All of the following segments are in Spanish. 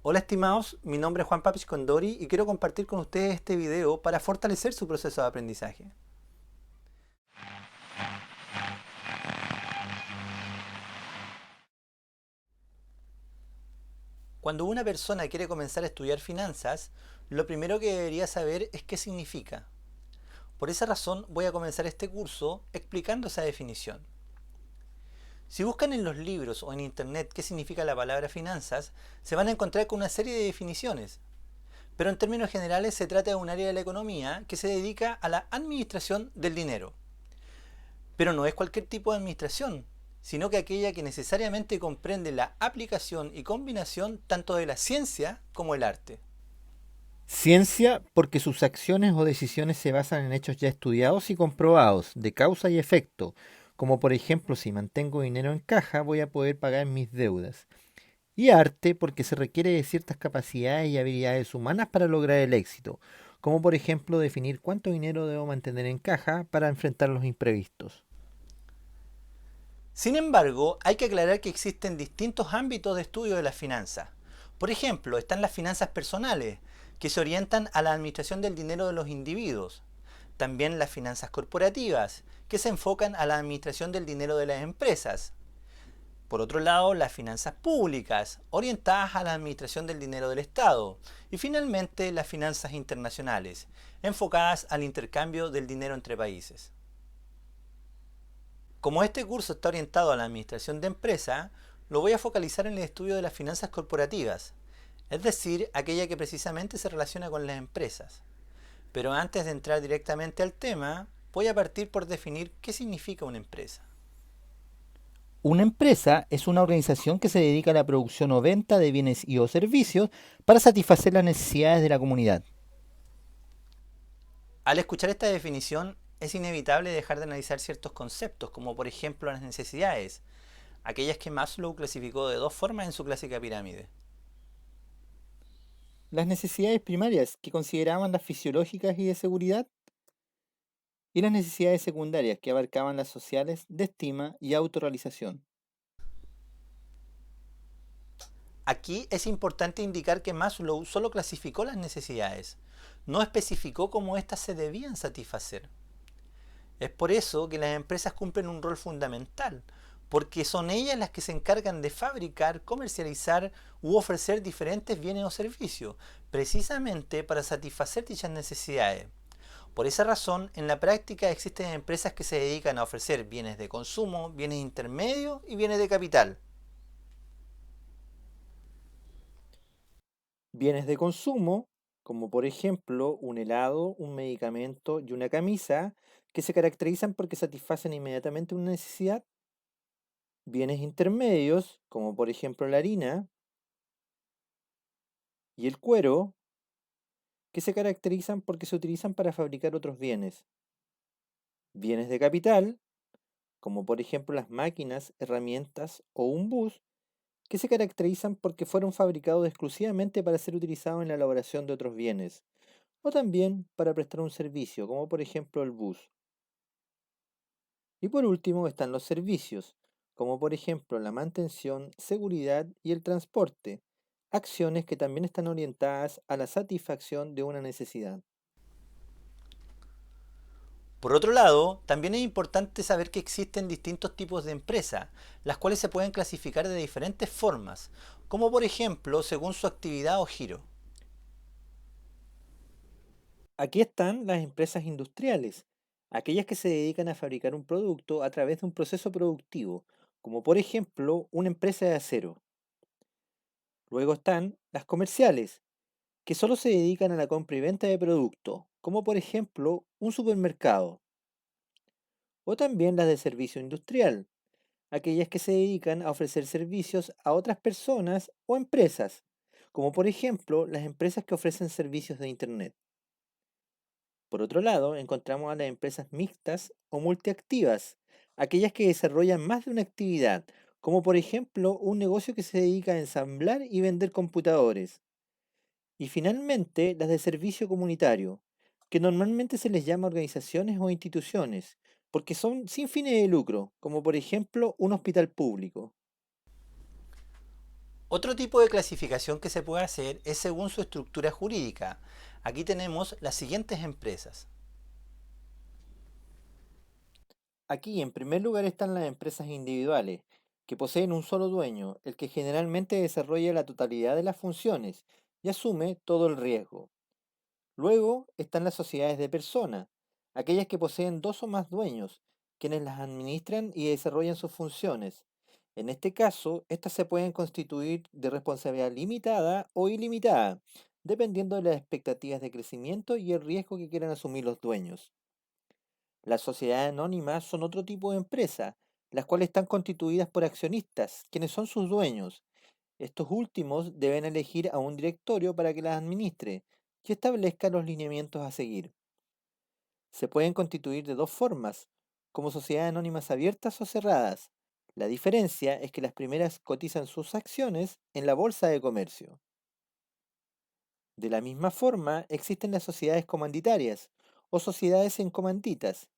Hola estimados, mi nombre es Juan Papich Condori y quiero compartir con ustedes este video para fortalecer su proceso de aprendizaje. Cuando una persona quiere comenzar a estudiar finanzas, lo primero que debería saber es qué significa. Por esa razón voy a comenzar este curso explicando esa definición. Si buscan en los libros o en internet qué significa la palabra finanzas, se van a encontrar con una serie de definiciones. Pero en términos generales se trata de un área de la economía que se dedica a la administración del dinero. Pero no es cualquier tipo de administración, sino que aquella que necesariamente comprende la aplicación y combinación tanto de la ciencia como el arte. Ciencia porque sus acciones o decisiones se basan en hechos ya estudiados y comprobados, de causa y efecto, como por ejemplo si mantengo dinero en caja voy a poder pagar mis deudas. Y arte porque se requiere de ciertas capacidades y habilidades humanas para lograr el éxito, como por ejemplo definir cuánto dinero debo mantener en caja para enfrentar los imprevistos. Sin embargo, hay que aclarar que existen distintos ámbitos de estudio de las finanzas. Por ejemplo, están las finanzas personales, que se orientan a la administración del dinero de los individuos. También las finanzas corporativas, que se enfocan a la administración del dinero de las empresas. Por otro lado, las finanzas públicas, orientadas a la administración del dinero del Estado. Y finalmente, las finanzas internacionales, enfocadas al intercambio del dinero entre países. Como este curso está orientado a la administración de empresas, lo voy a focalizar en el estudio de las finanzas corporativas, es decir, aquella que precisamente se relaciona con las empresas. Pero antes de entrar directamente al tema, voy a partir por definir qué significa una empresa. Una empresa es una organización que se dedica a la producción o venta de bienes y o servicios para satisfacer las necesidades de la comunidad. Al escuchar esta definición, es inevitable dejar de analizar ciertos conceptos, como por ejemplo las necesidades, aquellas que Maslow clasificó de dos formas en su clásica pirámide. Las necesidades primarias, que consideraban las fisiológicas y de seguridad, y las necesidades secundarias, que abarcaban las sociales, de estima y autorrealización. Aquí es importante indicar que Maslow solo clasificó las necesidades, no especificó cómo éstas se debían satisfacer. Es por eso que las empresas cumplen un rol fundamental, porque son ellas las que se encargan de fabricar, comercializar u ofrecer diferentes bienes o servicios, precisamente para satisfacer dichas necesidades. Por esa razón, en la práctica existen empresas que se dedican a ofrecer bienes de consumo, bienes intermedios y bienes de capital. Bienes de consumo, como por ejemplo un helado, un medicamento y una camisa, que se caracterizan porque satisfacen inmediatamente una necesidad. Bienes intermedios, como por ejemplo la harina y el cuero, que se caracterizan porque se utilizan para fabricar otros bienes. Bienes de capital, como por ejemplo las máquinas, herramientas o un bus, que se caracterizan porque fueron fabricados exclusivamente para ser utilizados en la elaboración de otros bienes, o también para prestar un servicio, como por ejemplo el bus. Y por último están los servicios, como por ejemplo la mantención, seguridad y el transporte, acciones que también están orientadas a la satisfacción de una necesidad. Por otro lado, también es importante saber que existen distintos tipos de empresas, las cuales se pueden clasificar de diferentes formas, como por ejemplo según su actividad o giro. Aquí están las empresas industriales, aquellas que se dedican a fabricar un producto a través de un proceso productivo, como por ejemplo una empresa de acero. Luego están las comerciales, que solo se dedican a la compra y venta de productos, como por ejemplo un supermercado. O también las de servicio industrial, aquellas que se dedican a ofrecer servicios a otras personas o empresas, como por ejemplo las empresas que ofrecen servicios de Internet. Por otro lado, encontramos a las empresas mixtas o multiactivas, aquellas que desarrollan más de una actividad, como por ejemplo un negocio que se dedica a ensamblar y vender computadores. Y finalmente, las de servicio comunitario, que normalmente se les llama organizaciones o instituciones, porque son sin fines de lucro, como por ejemplo un hospital público. Otro tipo de clasificación que se puede hacer es según su estructura jurídica. Aquí tenemos las siguientes empresas. Aquí, en primer lugar, están las empresas individuales, que poseen un solo dueño, el que generalmente desarrolla la totalidad de las funciones y asume todo el riesgo. Luego están las sociedades de persona, aquellas que poseen dos o más dueños, quienes las administran y desarrollan sus funciones. En este caso, estas se pueden constituir de responsabilidad limitada o ilimitada, dependiendo de las expectativas de crecimiento y el riesgo que quieran asumir los dueños. Las sociedades anónimas son otro tipo de empresa, las cuales están constituidas por accionistas, quienes son sus dueños. Estos últimos deben elegir a un directorio para que las administre y establezca los lineamientos a seguir. Se pueden constituir de dos formas, como sociedades anónimas abiertas o cerradas. La diferencia es que las primeras cotizan sus acciones en la bolsa de comercio. De la misma forma, existen las sociedades comanditarias o sociedades en comanditas,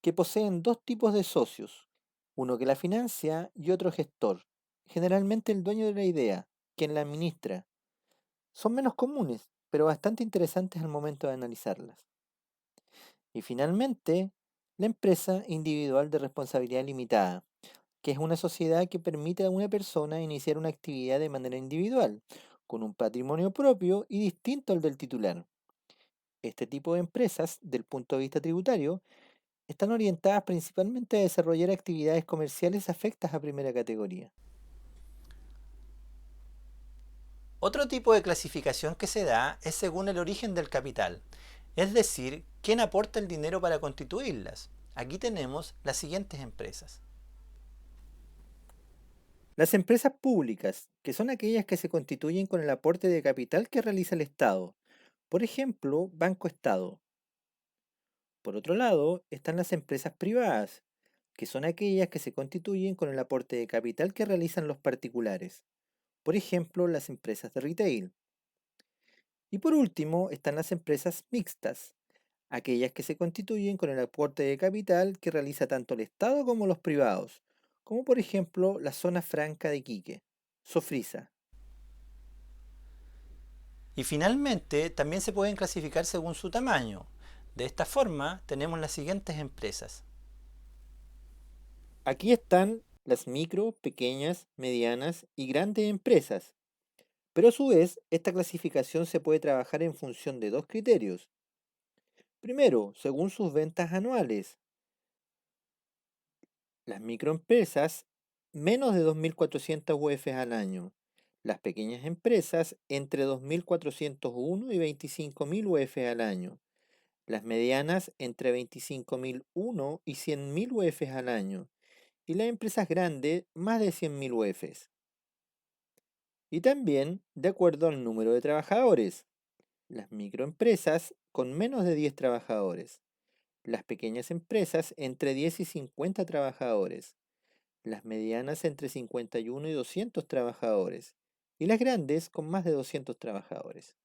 que poseen dos tipos de socios, uno que la financia y otro gestor, generalmente el dueño de la idea, quien la administra. Son menos comunes, pero bastante interesantes al momento de analizarlas. Y finalmente, la empresa individual de responsabilidad limitada, que es una sociedad que permite a una persona iniciar una actividad de manera individual, con un patrimonio propio y distinto al del titular. Este tipo de empresas, del punto de vista tributario, están orientadas principalmente a desarrollar actividades comerciales afectas a primera categoría. Otro tipo de clasificación que se da es según el origen del capital, es decir, quién aporta el dinero para constituirlas. Aquí tenemos las siguientes empresas. Las empresas públicas, que son aquellas que se constituyen con el aporte de capital que realiza el Estado, por ejemplo, Banco Estado. Por otro lado, están las empresas privadas, que son aquellas que se constituyen con el aporte de capital que realizan los particulares, por ejemplo, las empresas de retail. Y por último, están las empresas mixtas, aquellas que se constituyen con el aporte de capital que realiza tanto el Estado como los privados, como por ejemplo la zona franca de Iquique, Sofrisa. Y finalmente, también se pueden clasificar según su tamaño. De esta forma, tenemos las siguientes empresas. Aquí están las micro, pequeñas, medianas y grandes empresas, pero a su vez esta clasificación se puede trabajar en función de dos criterios. Primero, según sus ventas anuales. Las microempresas, menos de 2.400 UF al año. Las pequeñas empresas, entre 2.401 y 25.000 UF al año. Las medianas, entre 25.001 y 100.000 UF al año. Y las empresas grandes, más de 100.000 UFs. Y también de acuerdo al número de trabajadores. Las microempresas, con menos de 10 trabajadores. Las pequeñas empresas, entre 10 y 50 trabajadores. Las medianas entre 51 y 200 trabajadores, y las grandes con más de 200 trabajadores.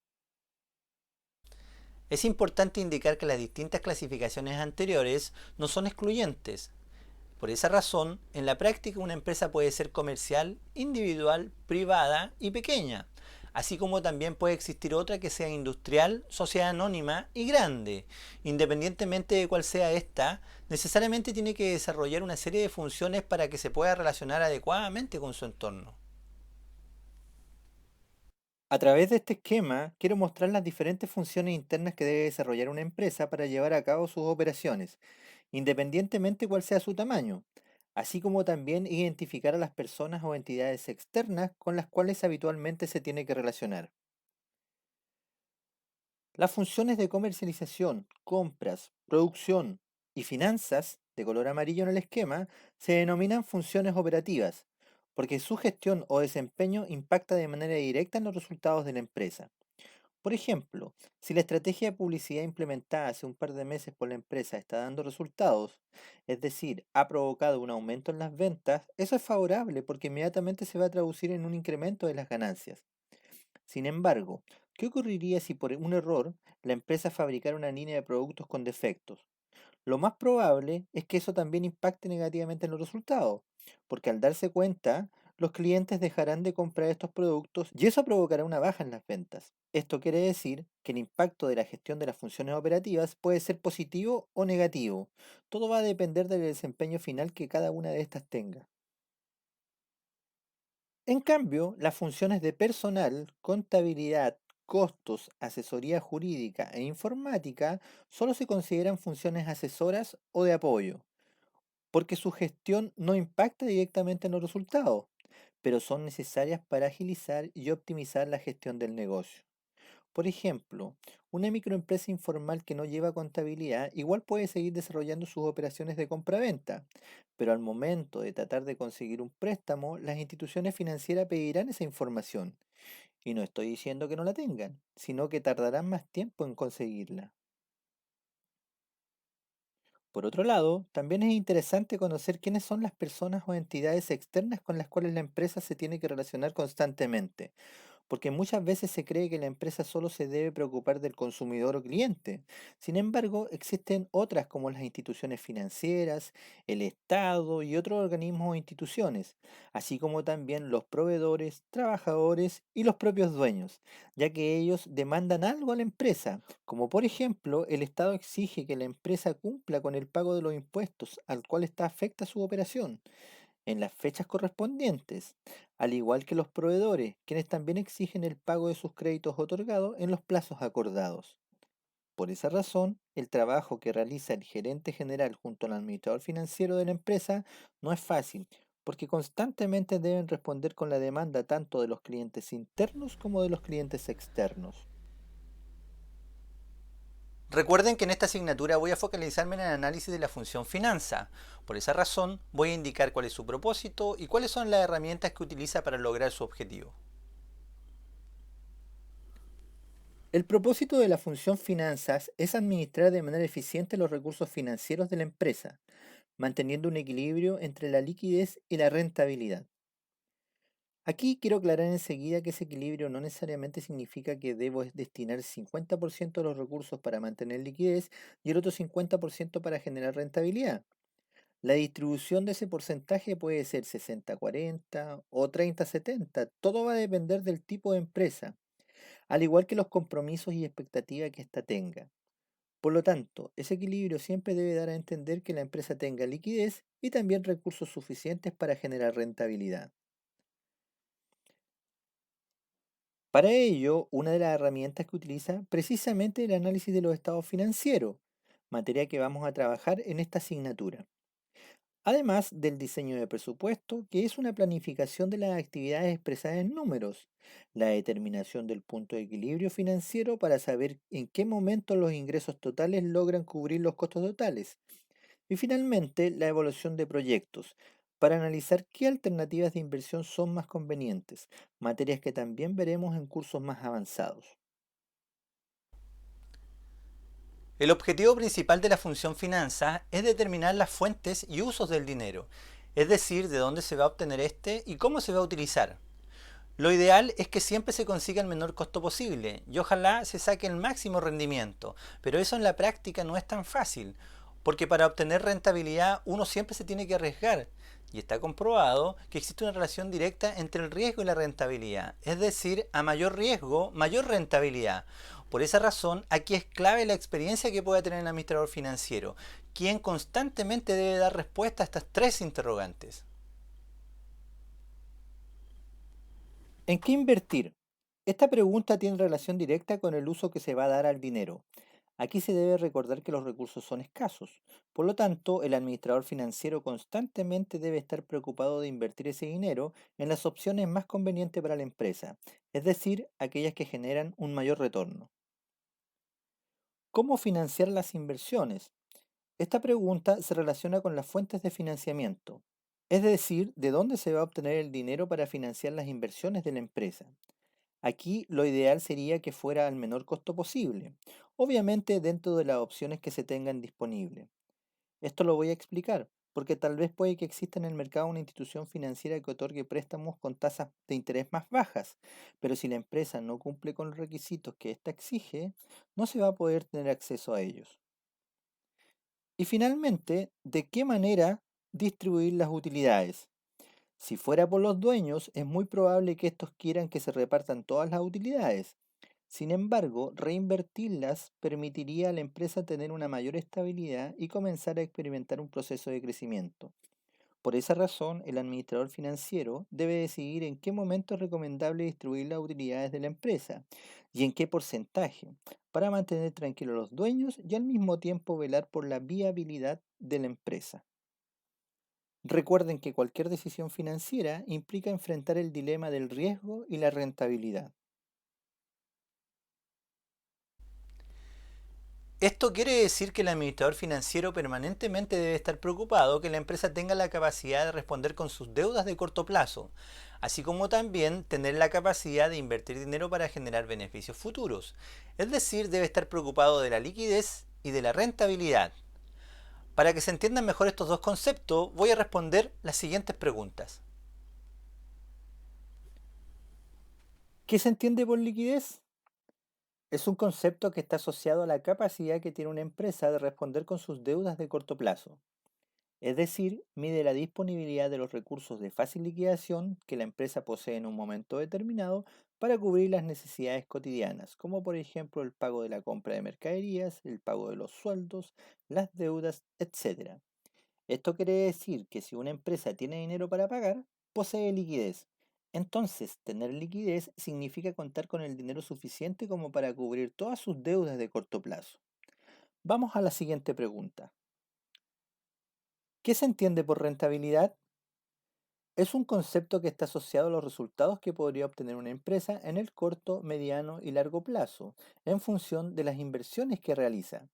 Es importante indicar que las distintas clasificaciones anteriores no son excluyentes. Por esa razón, en la práctica una empresa puede ser comercial, individual, privada y pequeña, así como también puede existir otra que sea industrial, sociedad anónima y grande. Independientemente de cuál sea esta, necesariamente tiene que desarrollar una serie de funciones para que se pueda relacionar adecuadamente con su entorno. A través de este esquema, quiero mostrar las diferentes funciones internas que debe desarrollar una empresa para llevar a cabo sus operaciones, independientemente cuál sea su tamaño, así como también identificar a las personas o entidades externas con las cuales habitualmente se tiene que relacionar. Las funciones de comercialización, compras, producción y finanzas, de color amarillo en el esquema, se denominan funciones operativas, porque su gestión o desempeño impacta de manera directa en los resultados de la empresa. Por ejemplo, si la estrategia de publicidad implementada hace un par de meses por la empresa está dando resultados, es decir, ha provocado un aumento en las ventas, eso es favorable porque inmediatamente se va a traducir en un incremento de las ganancias. Sin embargo, ¿qué ocurriría si por un error la empresa fabricara una línea de productos con defectos? Lo más probable es que eso también impacte negativamente en los resultados, porque al darse cuenta, los clientes dejarán de comprar estos productos y eso provocará una baja en las ventas. Esto quiere decir que el impacto de la gestión de las funciones operativas puede ser positivo o negativo. Todo va a depender del desempeño final que cada una de estas tenga. En cambio, las funciones de personal, contabilidad, costos, asesoría jurídica e informática solo se consideran funciones asesoras o de apoyo, porque su gestión no impacta directamente en los resultados, pero son necesarias para agilizar y optimizar la gestión del negocio. Por ejemplo, una microempresa informal que no lleva contabilidad igual puede seguir desarrollando sus operaciones de compra-venta, pero al momento de tratar de conseguir un préstamo, las instituciones financieras pedirán esa información. Y no estoy diciendo que no la tengan, sino que tardarán más tiempo en conseguirla. Por otro lado, también es interesante conocer quiénes son las personas o entidades externas con las cuales la empresa se tiene que relacionar constantemente, porque muchas veces se cree que la empresa solo se debe preocupar del consumidor o cliente. Sin embargo, existen otras como las instituciones financieras, el Estado y otros organismos o instituciones, así como también los proveedores, trabajadores y los propios dueños, ya que ellos demandan algo a la empresa, como por ejemplo el Estado exige que la empresa cumpla con el pago de los impuestos al cual está afecta su operación en las fechas correspondientes, al igual que los proveedores, quienes también exigen el pago de sus créditos otorgados en los plazos acordados. Por esa razón, el trabajo que realiza el gerente general junto al administrador financiero de la empresa no es fácil, porque constantemente deben responder con la demanda tanto de los clientes internos como de los clientes externos. Recuerden que en esta asignatura voy a focalizarme en el análisis de la función finanza. Por esa razón, voy a indicar cuál es su propósito y cuáles son las herramientas que utiliza para lograr su objetivo. El propósito de la función finanzas es administrar de manera eficiente los recursos financieros de la empresa, manteniendo un equilibrio entre la liquidez y la rentabilidad. Aquí quiero aclarar enseguida que ese equilibrio no necesariamente significa que debo destinar 50% de los recursos para mantener liquidez y el otro 50% para generar rentabilidad. La distribución de ese porcentaje puede ser 60-40 o 30-70. Todo va a depender del tipo de empresa, al igual que los compromisos y expectativas que ésta tenga. Por lo tanto, ese equilibrio siempre debe dar a entender que la empresa tenga liquidez y también recursos suficientes para generar rentabilidad. Para ello, una de las herramientas que utiliza precisamente el análisis de los estados financieros, materia que vamos a trabajar en esta asignatura. Además del diseño de presupuesto, que es una planificación de las actividades expresadas en números, la determinación del punto de equilibrio financiero para saber en qué momento los ingresos totales logran cubrir los costos totales, y finalmente la evaluación de proyectos, para analizar qué alternativas de inversión son más convenientes, materias que también veremos en cursos más avanzados. El objetivo principal de la función finanza es determinar las fuentes y usos del dinero, es decir, de dónde se va a obtener este y cómo se va a utilizar. Lo ideal es que siempre se consiga el menor costo posible y ojalá se saque el máximo rendimiento, pero eso en la práctica no es tan fácil, porque para obtener rentabilidad uno siempre se tiene que arriesgar y está comprobado que existe una relación directa entre el riesgo y la rentabilidad, es decir, a mayor riesgo, mayor rentabilidad. Por esa razón, aquí es clave la experiencia que pueda tener el administrador financiero, quien constantemente debe dar respuesta a estas tres interrogantes. ¿En qué invertir? Esta pregunta tiene relación directa con el uso que se va a dar al dinero. Aquí se debe recordar que los recursos son escasos. Por lo tanto, el administrador financiero constantemente debe estar preocupado de invertir ese dinero en las opciones más convenientes para la empresa, es decir, aquellas que generan un mayor retorno. ¿Cómo financiar las inversiones? Esta pregunta se relaciona con las fuentes de financiamiento, es decir, de dónde se va a obtener el dinero para financiar las inversiones de la empresa. Aquí lo ideal sería que fuera al menor costo posible, obviamente dentro de las opciones que se tengan disponibles. Esto lo voy a explicar, porque tal vez puede que exista en el mercado una institución financiera que otorgue préstamos con tasas de interés más bajas, pero si la empresa no cumple con los requisitos que ésta exige, no se va a poder tener acceso a ellos. Y finalmente, ¿de qué manera distribuir las utilidades? Si fuera por los dueños, es muy probable que estos quieran que se repartan todas las utilidades. Sin embargo, reinvertirlas permitiría a la empresa tener una mayor estabilidad y comenzar a experimentar un proceso de crecimiento. Por esa razón, el administrador financiero debe decidir en qué momento es recomendable distribuir las utilidades de la empresa y en qué porcentaje, para mantener tranquilos a los dueños y al mismo tiempo velar por la viabilidad de la empresa. Recuerden que cualquier decisión financiera implica enfrentar el dilema del riesgo y la rentabilidad. Esto quiere decir que el administrador financiero permanentemente debe estar preocupado que la empresa tenga la capacidad de responder con sus deudas de corto plazo, así como también tener la capacidad de invertir dinero para generar beneficios futuros. Es decir, debe estar preocupado de la liquidez y de la rentabilidad. Para que se entiendan mejor estos dos conceptos, voy a responder las siguientes preguntas. ¿Qué se entiende por liquidez? Es un concepto que está asociado a la capacidad que tiene una empresa de responder con sus deudas de corto plazo. Es decir, mide la disponibilidad de los recursos de fácil liquidación que la empresa posee en un momento determinado para cubrir las necesidades cotidianas, como por ejemplo el pago de la compra de mercaderías, el pago de los sueldos, las deudas, etc. Esto quiere decir que si una empresa tiene dinero para pagar, posee liquidez. Entonces, tener liquidez significa contar con el dinero suficiente como para cubrir todas sus deudas de corto plazo. Vamos a la siguiente pregunta. ¿Qué se entiende por rentabilidad? Es un concepto que está asociado a los resultados que podría obtener una empresa en el corto, mediano y largo plazo, en función de las inversiones que realiza.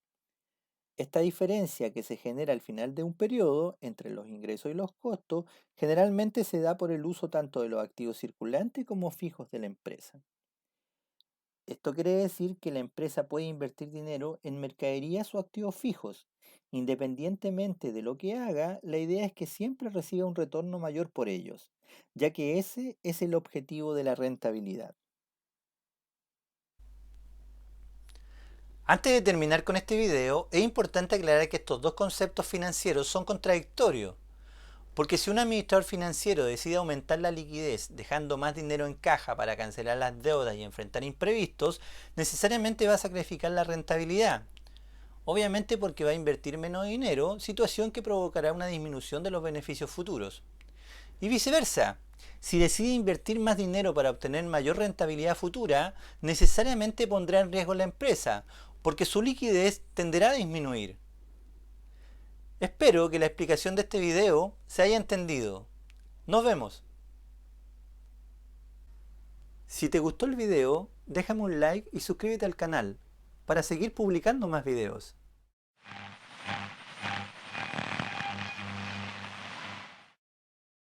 Esta diferencia que se genera al final de un periodo entre los ingresos y los costos generalmente se da por el uso tanto de los activos circulantes como fijos de la empresa. Esto quiere decir que la empresa puede invertir dinero en mercaderías o activos fijos. Independientemente de lo que haga, la idea es que siempre reciba un retorno mayor por ellos, ya que ese es el objetivo de la rentabilidad. Antes de terminar con este video, es importante aclarar que estos dos conceptos financieros son contradictorios. Porque si un administrador financiero decide aumentar la liquidez dejando más dinero en caja para cancelar las deudas y enfrentar imprevistos, necesariamente va a sacrificar la rentabilidad. Obviamente porque va a invertir menos dinero, situación que provocará una disminución de los beneficios futuros. Y viceversa, si decide invertir más dinero para obtener mayor rentabilidad futura, necesariamente pondrá en riesgo la empresa, porque su liquidez tenderá a disminuir. Espero que la explicación de este video se haya entendido. Nos vemos. Si te gustó el video, déjame un like y suscríbete al canal para seguir publicando más videos.